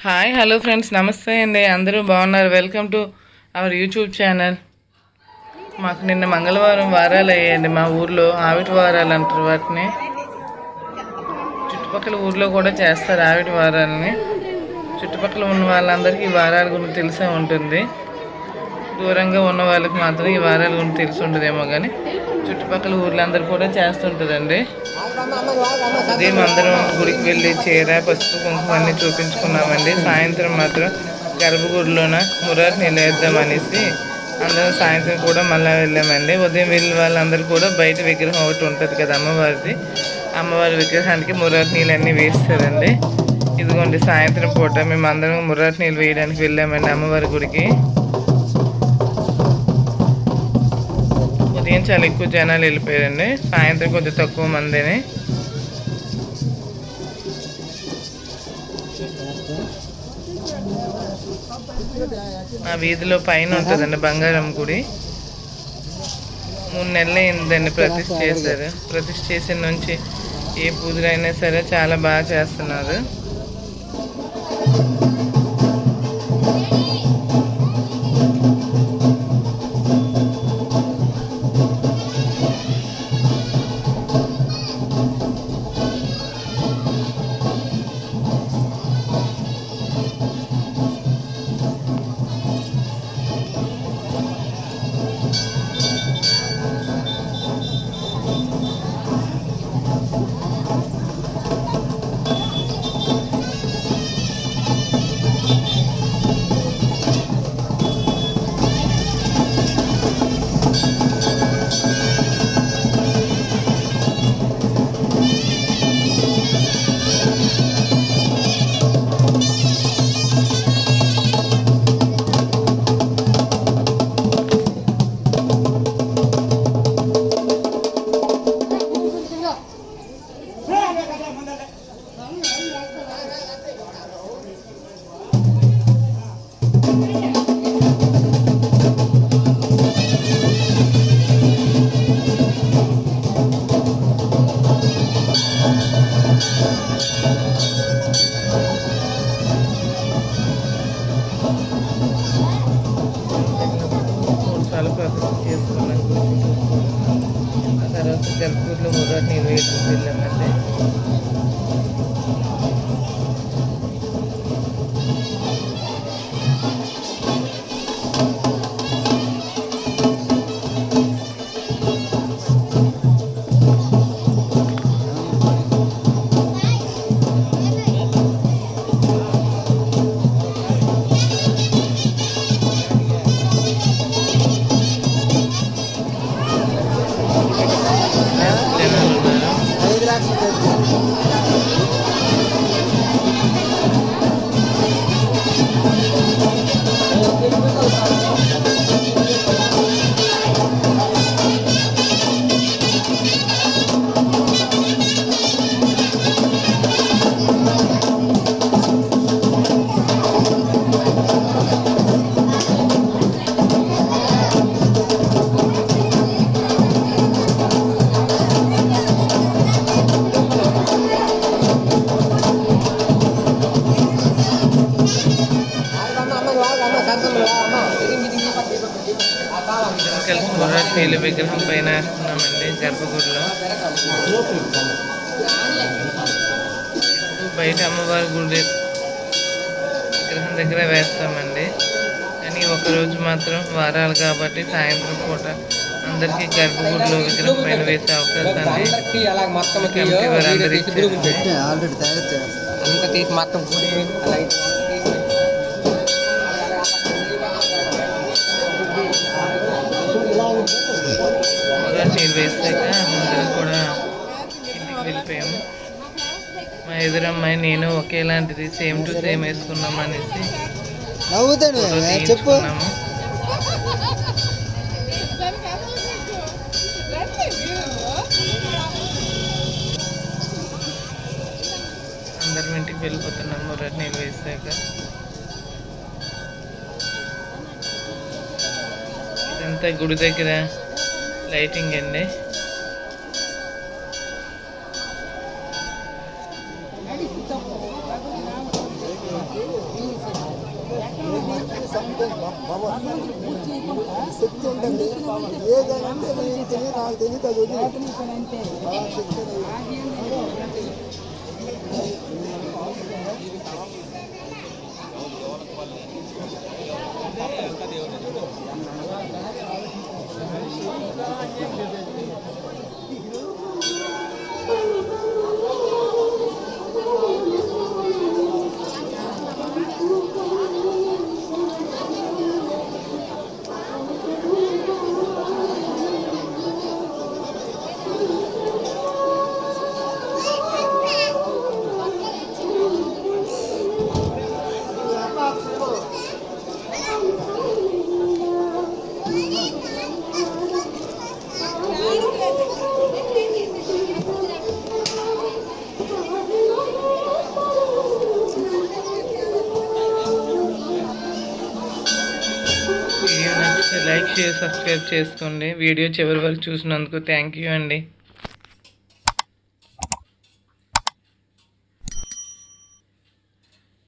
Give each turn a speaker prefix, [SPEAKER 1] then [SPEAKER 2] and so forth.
[SPEAKER 1] Hi hello friends, నమస్తే అండి. అందరూ బాగున్నారు? Welcome to our YouTube channel. మాకు నిన్న మంగళవారం వారాలు అయ్యాయండి. మా ఊర్లో ఆవిటి వారాలు అంటారు వాటిని. చుట్టుపక్కల ఊర్లో కూడా చేస్తారు ఆవిటి వారాలని. చుట్టుపక్కల ఉన్న వాళ్ళందరికీ ఈ వారాల గురించి తెలిసే ఉంటుంది. దూరంగా ఉన్న వాళ్ళకి మాత్రం ఈ వారాల గురించి తెలిసి ఉంటుందేమో, కానీ చుట్టుపక్కల ఊర్లందరూ కూడా చేస్తుంటుందండి. ఉదయం అందరం గుడికి వెళ్ళి చీర, పసుపు, కుంకుమ అన్నీ చూపించుకున్నామండి. సాయంత్రం మాత్రం గర్భగుడిలోన మురారి నీళ్ళు వేద్దామనేసి అందరం సాయంత్రం కూడా మళ్ళీ వెళ్ళామండి. ఉదయం వెళ్ళిన వాళ్ళందరూ కూడా బయట విగ్రహం ఒకటి ఉంటుంది కదా అమ్మవారిది, అమ్మవారి విగ్రహానికి మురారి నీళ్ళు అన్నీ వేస్తారండి. ఇదిగోండి సాయంత్రం పూట మేము అందరం మురారి నీళ్ళు వేయడానికి వెళ్ళామండి అమ్మవారి గుడికి. ఉదయం చాలా ఎక్కువ జనాలు వెళ్ళిపోయారండి, సాయంత్రం కొంచెం తక్కువ మందిని. ఆ వీధిలో పైన ఉంటుందండి బంగారం గుడి. 3 నెలలు అయిందండి ప్రతిష్ఠ చేశారు. ప్రతిష్ఠ చేసిన నుంచి ఏ పూజలైనా సరే చాలా బాగా చేస్తున్నారు. ప్రతిష్ఠ చేసుకున్నాం గురించి. ఆ తర్వాత జలపూర్లో మురారి నీళ్ళు వేయడానికి వెళ్ళామండి. కలిసి మురారి నీళ్ళ విగ్రహం పైన వేస్తున్నామండి గర్భగుడిలో. బయట అమ్మవారి గుడి విగ్రహం దగ్గర వేస్తామండి, కానీ ఒకరోజు మాత్రం వారాలు కాబట్టి సాయంత్రం పూట అందరికీ గర్భగుడిలో విగ్రహం పైన వేసే అవకాశాన్ని కమిటీ వారందరూ ఇచ్చారండి. మురారి నీళ్ళు వేసాక అందరం కూడా ఇంటికి వెళ్ళిపోయాము. మా ఎదురమ్మాయి నేను ఒకేలాంటిది సేమ్ టు సేమ్ వేసుకున్నాం అనేసి తీసుకున్నాము. అందరం ఇంటికి వెళ్ళిపోతున్నాము మురారి నీళ్ళు వేసాక. ఇదంతా గుడి దగ్గర లైటింగ్ అండి.
[SPEAKER 2] శక్తి ఉంటుంది. ఏదంటే నాకు తెలియదు అది
[SPEAKER 1] వీడియో నచ్చితే లైక్ షేర్ సబ్స్క్రైబ్ చేసుకోండి. వీడియో చివరి వరకు చూసినందుకు థ్యాంక్ యూ అండి.